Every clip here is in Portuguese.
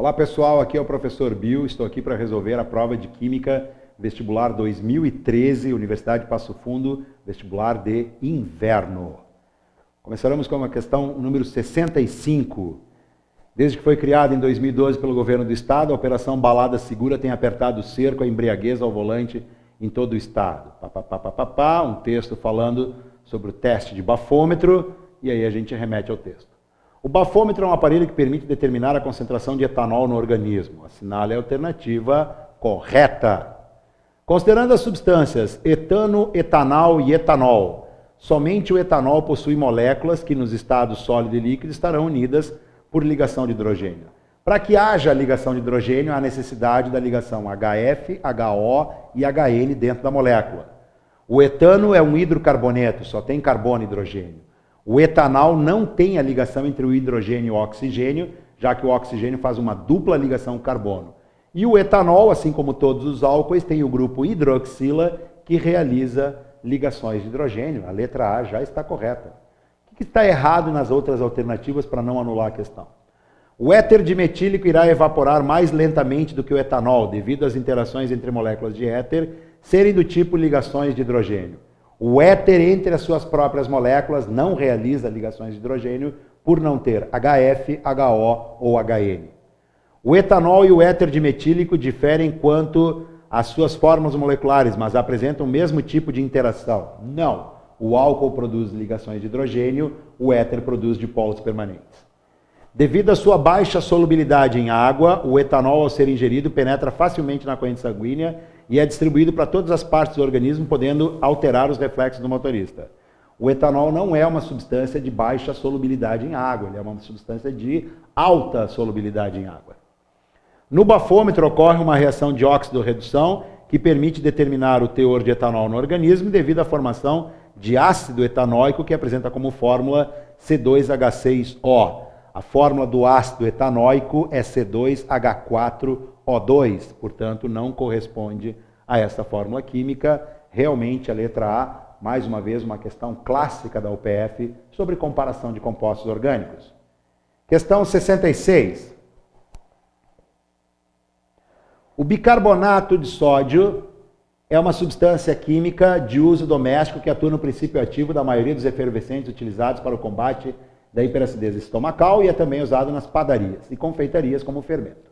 Olá pessoal, aqui é o professor Bill, estou aqui para resolver a prova de Química Vestibular 2013, Universidade de Passo Fundo, Vestibular de Inverno. Começaremos com a questão número 65. Desde que foi criada em 2012 pelo governo do estado, a Operação Balada Segura tem apertado o cerco à embriaguez ao volante em todo o estado. Um texto falando sobre o teste de bafômetro, e aí a gente remete ao texto. O bafômetro é um aparelho que permite determinar a concentração de etanol no organismo. Assinale a alternativa correta. Considerando as substâncias etano, etanal e etanol, somente o etanol possui moléculas que nos estados sólido e líquido estarão unidas por ligação de hidrogênio. Para que haja ligação de hidrogênio, há necessidade da ligação HF, HO e HN dentro da molécula. O etano é um hidrocarboneto, só tem carbono e hidrogênio. O etanol não tem a ligação entre o hidrogênio e o oxigênio, já que o oxigênio faz uma dupla ligação com carbono. E o etanol, assim como todos os álcoois, tem o grupo hidroxila, que realiza ligações de hidrogênio. A letra A já está correta. O que está errado nas outras alternativas para não anular a questão? O éter dimetílico irá evaporar mais lentamente do que o etanol, devido às interações entre moléculas de éter serem do tipo ligações de hidrogênio. O éter entre as suas próprias moléculas não realiza ligações de hidrogênio por não ter HF, HO ou HN. O etanol e o éter dimetílico diferem quanto às suas formas moleculares, mas apresentam o mesmo tipo de interação. Não. O álcool produz ligações de hidrogênio, o éter produz dipolos permanentes. Devido à sua baixa solubilidade em água, o etanol, ao ser ingerido, penetra facilmente na corrente sanguínea e é distribuído para todas as partes do organismo, podendo alterar os reflexos do motorista. O etanol não é uma substância de baixa solubilidade em água, ele é uma substância de alta solubilidade em água. No bafômetro ocorre uma reação de óxido-redução que permite determinar o teor de etanol no organismo devido à formação de ácido etanóico que apresenta como fórmula C2H6O. A fórmula do ácido etanóico é C2H4O2, portanto não corresponde a essa fórmula química. Realmente a letra A, mais uma vez, uma questão clássica da UPF sobre comparação de compostos orgânicos. Questão 66. O bicarbonato de sódio é uma substância química de uso doméstico que atua no princípio ativo da maioria dos efervescentes utilizados para o combate da hiperacidez estomacal e é também usado nas padarias e confeitarias como fermento.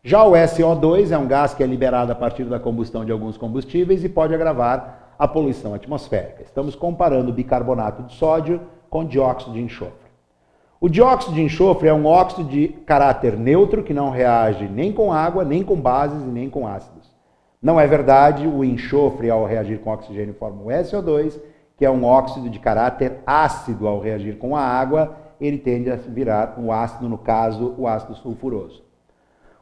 Já o SO2 é um gás que é liberado a partir da combustão de alguns combustíveis e pode agravar a poluição atmosférica. Estamos comparando o bicarbonato de sódio com dióxido de enxofre. O dióxido de enxofre é um óxido de caráter neutro que não reage nem com água, nem com bases e nem com ácidos. Não é verdade, o enxofre, ao reagir com oxigênio, forma o SO2, que é um óxido de caráter ácido. Ao reagir com a água, ele tende a virar um ácido, no caso, o ácido sulfuroso.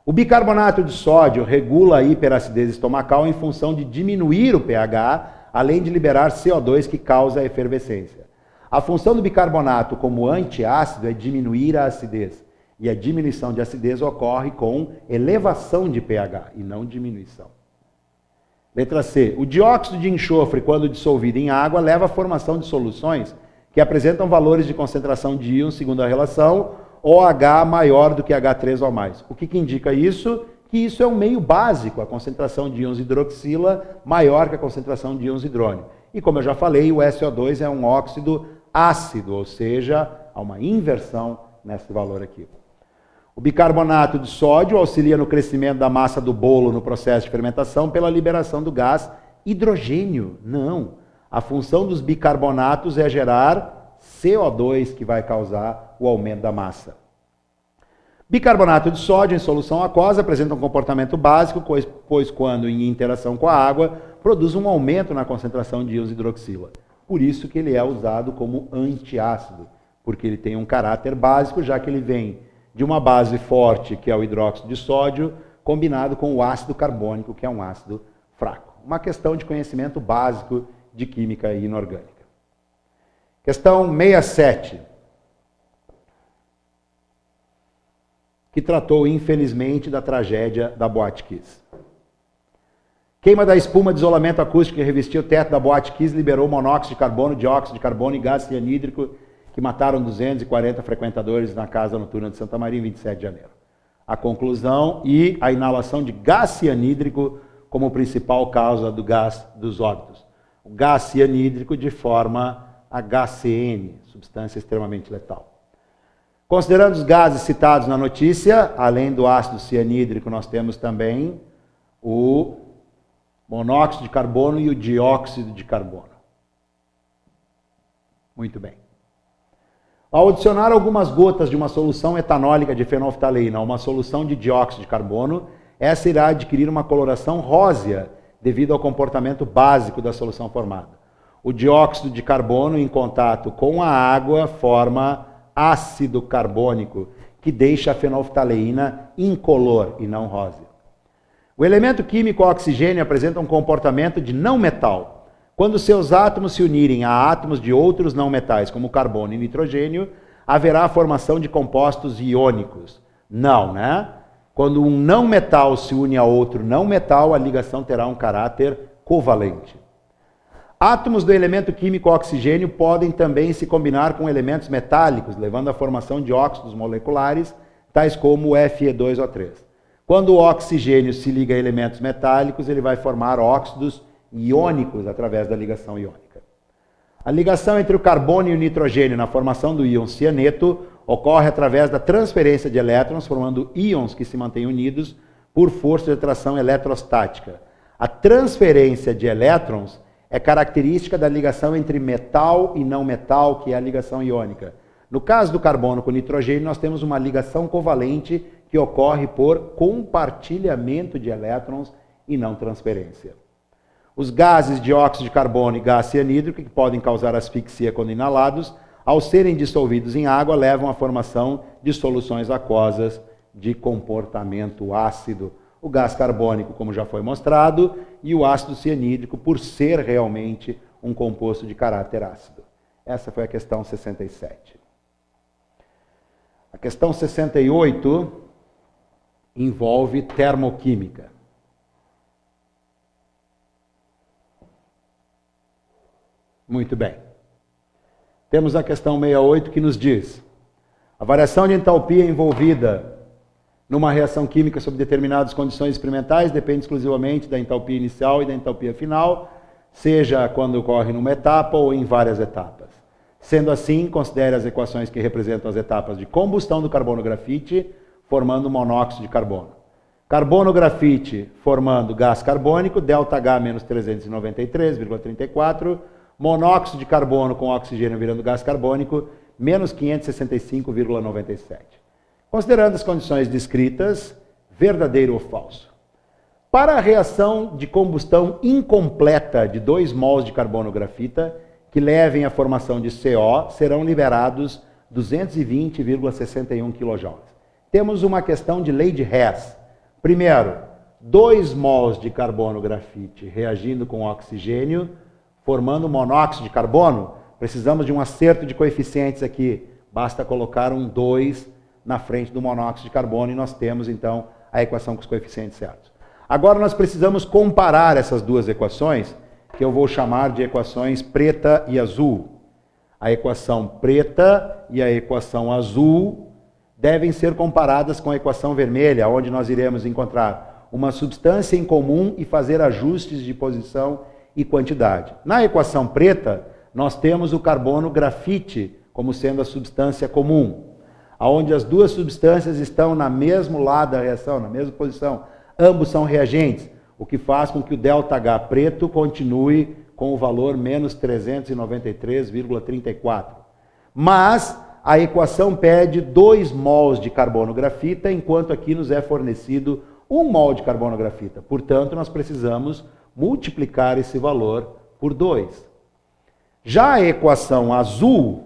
O bicarbonato de sódio regula a hiperacidez estomacal em função de diminuir o pH, além de liberar CO2 que causa a efervescência. A função do bicarbonato como antiácido é diminuir a acidez, e a diminuição de acidez ocorre com elevação de pH e não diminuição. Letra C. O dióxido de enxofre, quando dissolvido em água, leva à formação de soluções que apresentam valores de concentração de íons segundo a relação OH maior do que H3O+. O que indica isso? Que isso é um meio básico, a concentração de íons hidroxila maior que a concentração de íons hidrônio. E como eu já falei, o SO2 é um óxido ácido, ou seja, há uma inversão nesse valor aqui. O bicarbonato de sódio auxilia no crescimento da massa do bolo no processo de fermentação pela liberação do gás hidrogênio. Não. A função dos bicarbonatos é gerar CO2, que vai causar o aumento da massa. Bicarbonato de sódio em solução aquosa apresenta um comportamento básico, pois quando em interação com a água, produz um aumento na concentração de íons hidroxila. Por isso que ele é usado como antiácido, porque ele tem um caráter básico, já que ele vem de uma base forte, que é o hidróxido de sódio, combinado com o ácido carbônico, que é um ácido fraco. Uma questão de conhecimento básico de química inorgânica. Questão 67, que tratou, infelizmente, da tragédia da Boate Kiss. Queima da espuma de isolamento acústico que revestia o teto da Boate Kiss liberou monóxido de carbono, dióxido de carbono e gás cianídrico que mataram 240 frequentadores na casa noturna de Santa Maria em 27 de janeiro. a conclusão e a inalação de gás cianídrico como principal causa do gás dos óbitos. O gás cianídrico de forma HCN, substância extremamente letal. Considerando os gases citados na notícia, além do ácido cianídrico, nós temos também o monóxido de carbono e o dióxido de carbono. Muito bem. Ao adicionar algumas gotas de uma solução etanólica de fenolftaleína a uma solução de dióxido de carbono, essa irá adquirir uma coloração rósea devido ao comportamento básico da solução formada. O dióxido de carbono em contato com a água forma ácido carbônico, que deixa a fenolftaleína incolor e não rósea. O elemento químico oxigênio apresenta um comportamento de não metal. Quando seus átomos se unirem a átomos de outros não metais, como carbono e nitrogênio, haverá a formação de compostos iônicos. Não, né? Quando um não metal se une a outro não metal, a ligação terá um caráter covalente. Átomos do elemento químico oxigênio podem também se combinar com elementos metálicos, levando à formação de óxidos moleculares, tais como o Fe2O3. Quando o oxigênio se liga a elementos metálicos, ele vai formar óxidos iônicos através da ligação iônica. A ligação entre o carbono e o nitrogênio na formação do íon cianeto ocorre através da transferência de elétrons, formando íons que se mantêm unidos por força de atração eletrostática. A transferência de elétrons é característica da ligação entre metal e não metal, que é a ligação iônica. No caso do carbono com nitrogênio, nós temos uma ligação covalente que ocorre por compartilhamento de elétrons e não transferência. Os gases dióxido de carbono e gás cianídrico, que podem causar asfixia quando inalados, ao serem dissolvidos em água, levam à formação de soluções aquosas de comportamento ácido. O gás carbônico, como já foi mostrado, e o ácido cianídrico, por ser realmente um composto de caráter ácido. Essa foi a questão 67. A questão 68 envolve termoquímica. Muito bem. Temos a questão 68 que nos diz: a variação de entalpia envolvida numa reação química sob determinadas condições experimentais depende exclusivamente da entalpia inicial e da entalpia final, seja quando ocorre numa etapa ou em várias etapas. Sendo assim, considere as equações que representam as etapas de combustão do carbono-grafite, formando monóxido de carbono. Carbono-grafite formando gás carbônico, ΔH menos 393,34, monóxido de carbono com oxigênio virando gás carbônico, menos 565,97. Considerando as condições descritas, verdadeiro ou falso? Para a reação de combustão incompleta de 2 mols de carbono-grafita, que levem à formação de CO, serão liberados 220,61 kJ. Temos uma questão de lei de Hess. Primeiro, 2 mols de carbono-grafite reagindo com oxigênio, formando monóxido de carbono, precisamos de um acerto de coeficientes aqui. Basta colocar um 2 na frente do monóxido de carbono e nós temos, então, a equação com os coeficientes certos. Agora nós precisamos comparar essas duas equações, que eu vou chamar de equações preta e azul. A equação preta e a equação azul devem ser comparadas com a equação vermelha, onde nós iremos encontrar uma substância em comum e fazer ajustes de posição e quantidade. Na equação preta, nós temos o carbono-grafite como sendo a substância comum, onde as duas substâncias estão no mesmo lado da reação, na mesma posição. Ambos são reagentes, o que faz com que o ΔH preto continue com o valor menos 393,34. Mas a equação pede 2 mols de carbono-grafita, enquanto aqui nos é fornecido 1 mol de carbono-grafita. Portanto, nós precisamos multiplicar esse valor por 2. Já a equação azul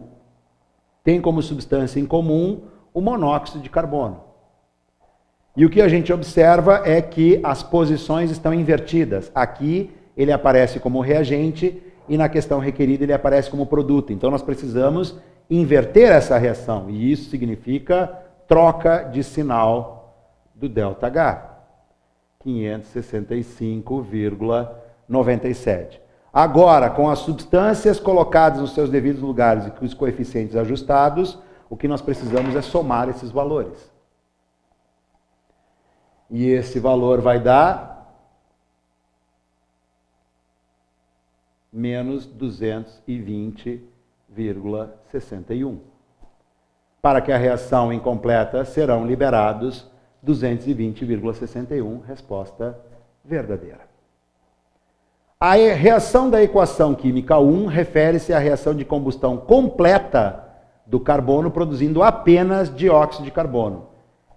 tem como substância em comum o monóxido de carbono. E o que a gente observa é que as posições estão invertidas. Aqui ele aparece como reagente e na questão requerida ele aparece como produto. Então nós precisamos inverter essa reação e isso significa troca de sinal do ΔH. 565,97. Agora, com as substâncias colocadas nos seus devidos lugares e com os coeficientes ajustados, o que nós precisamos é somar esses valores. E esse valor vai dar menos 220,61. Para que a reação incompleta, serão liberados 220,61, resposta verdadeira. A reação da equação química 1 refere-se à reação de combustão completa do carbono produzindo apenas dióxido de carbono.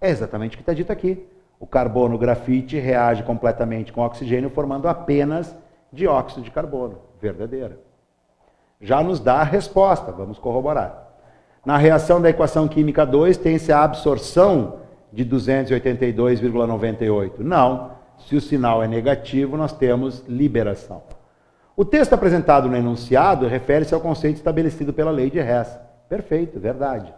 É exatamente o que está dito aqui. O carbono grafite reage completamente com oxigênio, formando apenas dióxido de carbono. Verdadeira. Já nos dá a resposta, vamos corroborar. Na reação da equação química 2, tem-se a absorção de 282,98. Não, se o sinal é negativo, nós temos liberação. O texto apresentado no enunciado refere-se ao conceito estabelecido pela lei de Hess. Perfeito, verdade.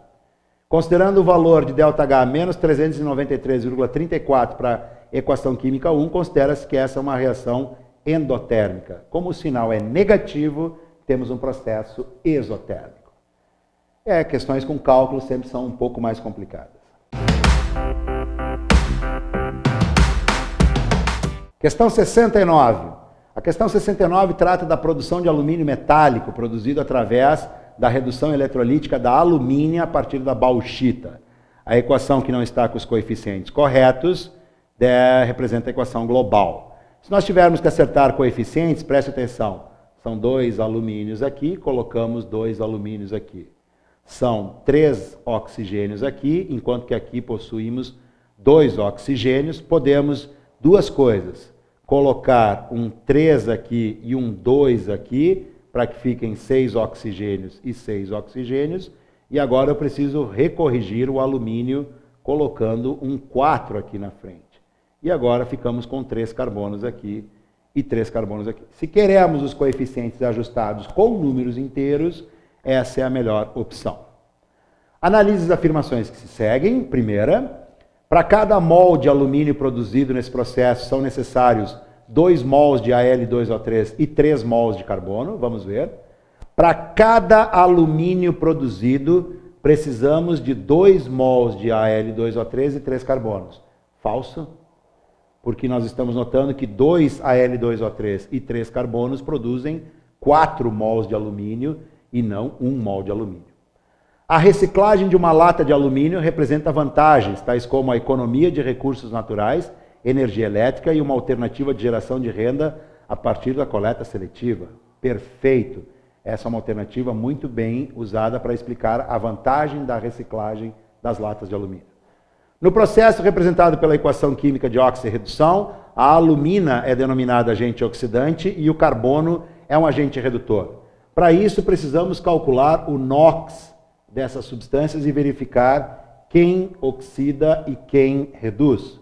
Considerando o valor de ΔH menos 393,34 para a equação química 1, considera-se que essa é uma reação endotérmica. Como o sinal é negativo, temos um processo exotérmico. Questões com cálculo sempre são um pouco mais complicadas. Questão 69. A questão 69 trata da produção de alumínio metálico produzido através da redução eletrolítica da alumínio a partir da bauxita. A equação que não está com os coeficientes corretos representa a equação global. Se nós tivermos que acertar coeficientes, preste atenção. São 2 alumínios aqui, colocamos 2 alumínios aqui. São 3 oxigênios aqui, enquanto que aqui possuímos 2 oxigênios. Podemos duas coisas, colocar um 3 aqui e um 2 aqui, para que fiquem 6 oxigênios e 6 oxigênios. E agora eu preciso recorrigir o alumínio, colocando um 4 aqui na frente. E agora ficamos com 3 carbonos aqui e 3 carbonos aqui. Se queremos os coeficientes ajustados com números inteiros, essa é a melhor opção. Analise as afirmações que se seguem. Primeira, para cada mol de alumínio produzido nesse processo são necessários 2 mols de Al2O3 e 3 mols de carbono. Vamos ver. Para cada alumínio produzido, precisamos de 2 mols de Al2O3 e 3 carbonos. Falso, porque nós estamos notando que 2 Al2O3 e 3 carbonos produzem 4 mols de alumínio e não 1 mol de alumínio. A reciclagem de uma lata de alumínio representa vantagens, tais como a economia de recursos naturais, energia elétrica e uma alternativa de geração de renda a partir da coleta seletiva. Perfeito! Essa é uma alternativa muito bem usada para explicar a vantagem da reciclagem das latas de alumínio. No processo representado pela equação química de óxido-redução, a alumina é denominada agente oxidante e o carbono é um agente redutor. Para isso, precisamos calcular o NOx dessas substâncias e verificar quem oxida e quem reduz.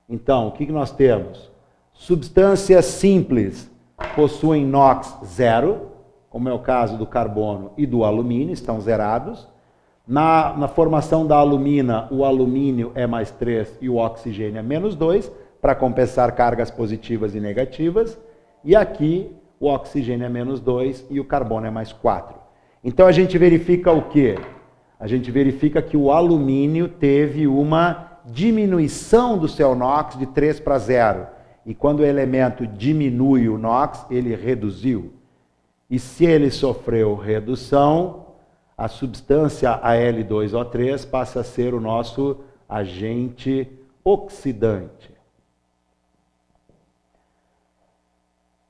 Então, o que nós temos? Substâncias simples possuem NOx zero, como é o caso do carbono e do alumínio, estão zerados. Na formação da alumina, o alumínio é mais 3 e o oxigênio é menos 2, para compensar cargas positivas e negativas. E aqui, o oxigênio é menos 2 e o carbono é mais 4. Então a gente verifica o quê? A gente verifica que o alumínio teve uma diminuição do seu NOx de 3 para 0. E quando o elemento diminui o NOx, ele reduziu. E se ele sofreu redução, a substância Al2O3 passa a ser o nosso agente oxidante.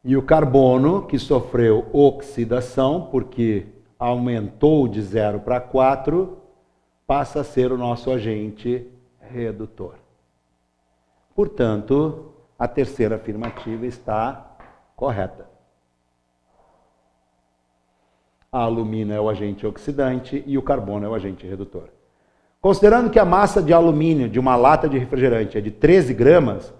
E o carbono, que sofreu oxidação, porque aumentou de 0 para 4, passa a ser o nosso agente redutor. Portanto, a terceira afirmativa está correta. A alumina é o agente oxidante e o carbono é o agente redutor. Considerando que a massa de alumínio de uma lata de refrigerante é de 13 gramas,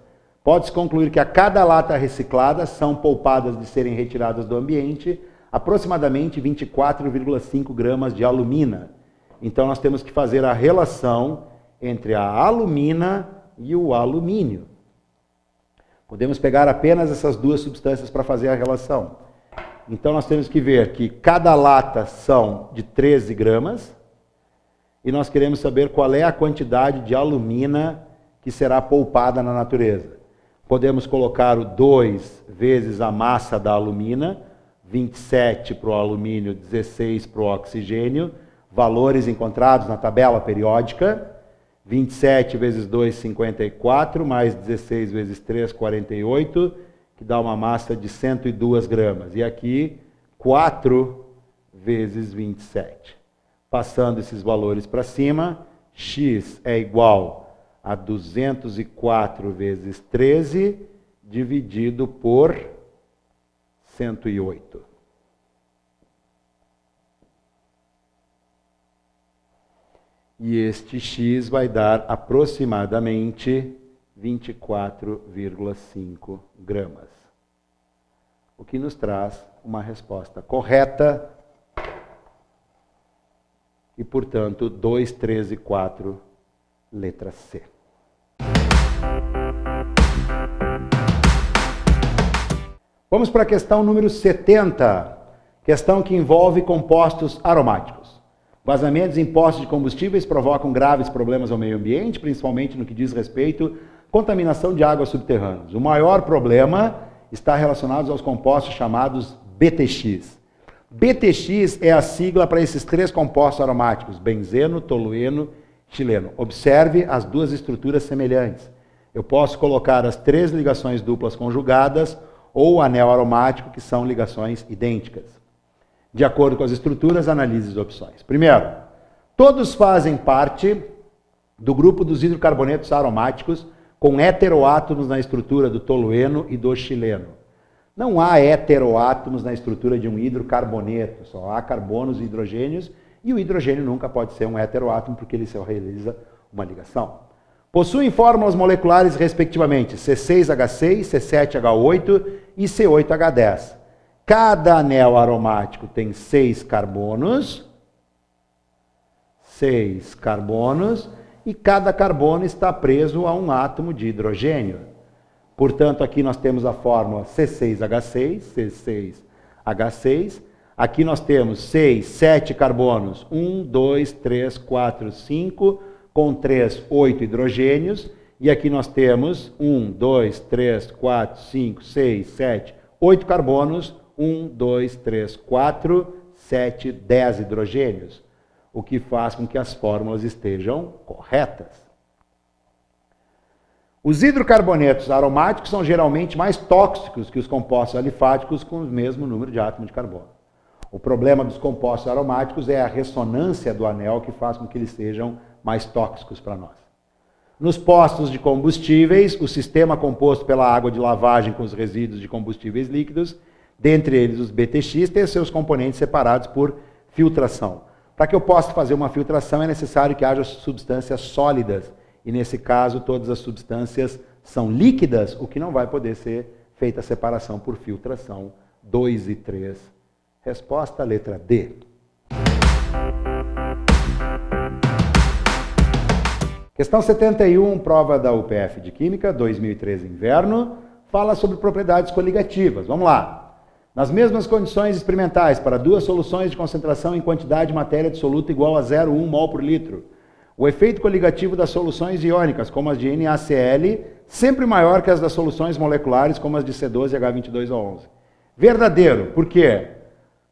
pode-se concluir que a cada lata reciclada são poupadas de serem retiradas do ambiente aproximadamente 24,5 gramas de alumina. Então nós temos que fazer a relação entre a alumina e o alumínio. Podemos pegar apenas essas duas substâncias para fazer a relação. Então nós temos que ver que cada lata são de 13 gramas e nós queremos saber qual é a quantidade de alumina que será poupada na natureza. Podemos colocar o 2 vezes a massa da alumina, 27 para o alumínio, 16 para o oxigênio, valores encontrados na tabela periódica, 27 vezes 2, 54, mais 16 vezes 3, 48, que dá uma massa de 102 gramas. E aqui, 4 vezes 27. Passando esses valores para cima, x é igual a 204 vezes 13, dividido por 108. E este x vai dar aproximadamente 24,5 gramas. O que nos traz uma resposta correta e, portanto, 2, 3 e 4, letra C. Vamos para a questão número 70, questão que envolve compostos aromáticos. Vazamentos em postos de combustíveis provocam graves problemas ao meio ambiente, principalmente no que diz respeito à contaminação de águas subterrâneas. O maior problema está relacionado aos compostos chamados BTX. BTX é a sigla para esses 3 compostos aromáticos, benzeno, tolueno, xileno. Observe as 2 estruturas semelhantes. Eu posso colocar as 3 ligações duplas conjugadas ou o anel aromático, que são ligações idênticas. De acordo com as estruturas, analise as opções. Primeiro, todos fazem parte do grupo dos hidrocarbonetos aromáticos com heteroátomos na estrutura do tolueno e do xileno. Não há heteroátomos na estrutura de um hidrocarboneto, só há carbonos e hidrogênios, e o hidrogênio nunca pode ser um heteroátomo porque ele só realiza uma ligação. Possuem fórmulas moleculares respectivamente C6H6, C7H8 e C8H10. Cada anel aromático tem 6 carbonos, e cada carbono está preso a um átomo de hidrogênio. Portanto, aqui nós temos a fórmula C6H6, C6H6. Aqui nós temos 7 carbonos, 1, 2, 3, 4, 5, com 3, 8 hidrogênios. E aqui nós temos 1, 2, 3, 4, 5, 6, 7, 8 carbonos, 1, 2, 3, 4, 7, 10 hidrogênios, o que faz com que as fórmulas estejam corretas. Os hidrocarbonetos aromáticos são geralmente mais tóxicos que os compostos alifáticos com o mesmo número de átomos de carbono. O problema dos compostos aromáticos é a ressonância do anel que faz com que eles sejam mais tóxicos para nós. Nos postos de combustíveis, o sistema composto pela água de lavagem com os resíduos de combustíveis líquidos, dentre eles os BTX, tem seus componentes separados por filtração. Para que eu possa fazer uma filtração é necessário que haja substâncias sólidas, e nesse caso todas as substâncias são líquidas, o que não vai poder ser feita a separação por filtração. 2 e 3. Resposta, letra D. Questão 71, prova da UPF de Química, 2013 inverno, fala sobre propriedades coligativas. Vamos lá. Nas mesmas condições experimentais, para 2 soluções de concentração em quantidade de matéria dissoluta igual a 0,1 mol por litro, o efeito coligativo das soluções iônicas, como as de NaCl, sempre maior que as das soluções moleculares, como as de C12 e H22O11. Verdadeiro, por quê?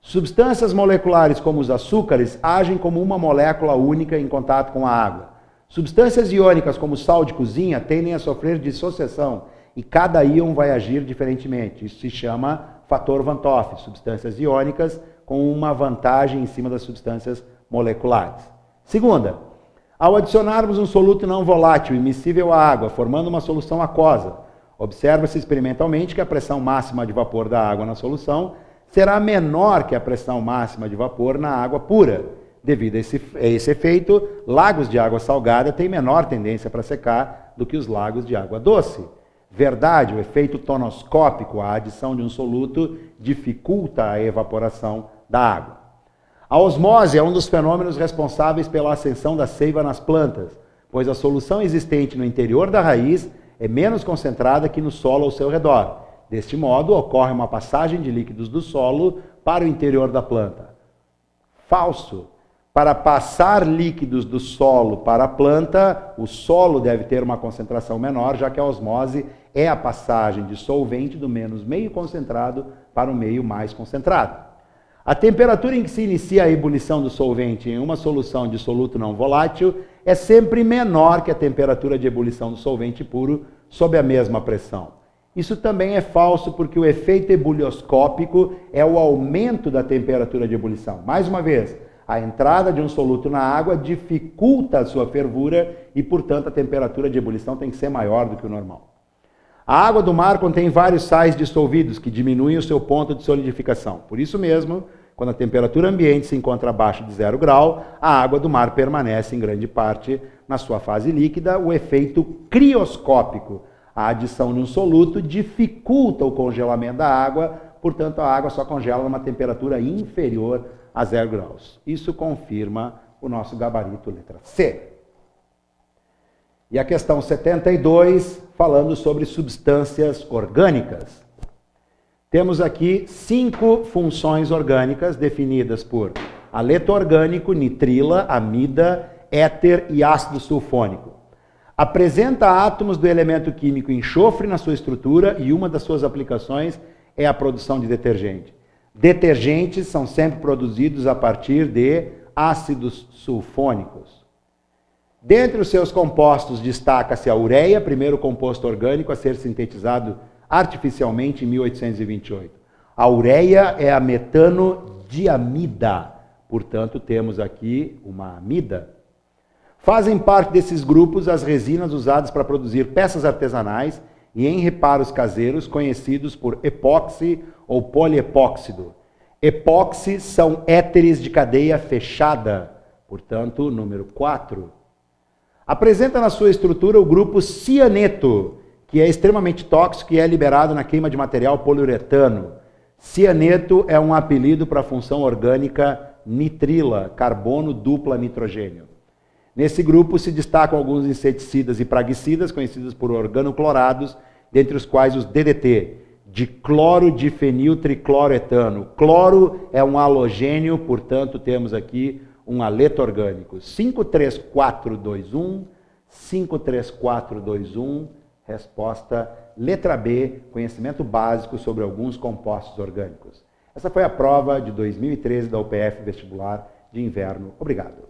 Substâncias moleculares, como os açúcares, agem como uma molécula única em contato com a água. Substâncias iônicas, como o sal de cozinha, tendem a sofrer dissociação, e cada íon vai agir diferentemente. Isso se chama fator Van 't Hoff, substâncias iônicas com uma vantagem em cima das substâncias moleculares. Segunda, ao adicionarmos um soluto não volátil immiscível à água, formando uma solução aquosa, observa-se experimentalmente que a pressão máxima de vapor da água na solução será menor que a pressão máxima de vapor na água pura. Devido a esse efeito, lagos de água salgada têm menor tendência para secar do que os lagos de água doce. Verdade, o efeito tonoscópico, a adição de um soluto, dificulta a evaporação da água. A osmose é um dos fenômenos responsáveis pela ascensão da seiva nas plantas, pois a solução existente no interior da raiz é menos concentrada que no solo ao seu redor. Deste modo, ocorre uma passagem de líquidos do solo para o interior da planta. Falso. Para passar líquidos do solo para a planta, o solo deve ter uma concentração menor, já que a osmose é a passagem de solvente do menos meio concentrado para o meio mais concentrado. A temperatura em que se inicia a ebulição do solvente em uma solução de soluto não volátil é sempre menor que a temperatura de ebulição do solvente puro sob a mesma pressão. Isso também é falso porque o efeito ebulioscópico é o aumento da temperatura de ebulição. Mais uma vez, a entrada de um soluto na água dificulta a sua fervura e, portanto, a temperatura de ebulição tem que ser maior do que o normal. A água do mar contém vários sais dissolvidos que diminuem o seu ponto de solidificação. Por isso mesmo, quando a temperatura ambiente se encontra abaixo de 0 grau, a água do mar permanece em grande parte na sua fase líquida. O efeito crioscópico, a adição de um soluto, dificulta o congelamento da água, portanto, a água só congela numa temperatura inferior a 0 graus. Isso confirma o nosso gabarito letra C. E a questão 72, falando sobre substâncias orgânicas. Temos aqui 5 funções orgânicas definidas por aleto orgânico, nitrila, amida, éter e ácido sulfônico. Apresenta átomos do elemento químico enxofre na sua estrutura e uma das suas aplicações é a produção de detergente. Detergentes são sempre produzidos a partir de ácidos sulfônicos. Dentre os seus compostos destaca-se a ureia, primeiro composto orgânico a ser sintetizado artificialmente em 1828. A ureia é a metanodiamida, portanto temos aqui uma amida. Fazem parte desses grupos as resinas usadas para produzir peças artesanais e em reparos caseiros conhecidos por epóxi ou poliepóxido. Epóxi são éteres de cadeia fechada, portanto, número 4. Apresenta na sua estrutura o grupo cianeto, que é extremamente tóxico e é liberado na queima de material poliuretano. Cianeto é um apelido para a função orgânica nitrila, carbono dupla nitrogênio. Nesse grupo se destacam alguns inseticidas e praguicidas, conhecidos por organoclorados, dentre os quais os DDT, diclorodifeniltricloretano. Cloro é um halogênio, portanto temos aqui um aleto orgânico. 53421, 53421, resposta letra B, conhecimento básico sobre alguns compostos orgânicos. Essa foi a prova de 2013 da UPF Vestibular de Inverno. Obrigado.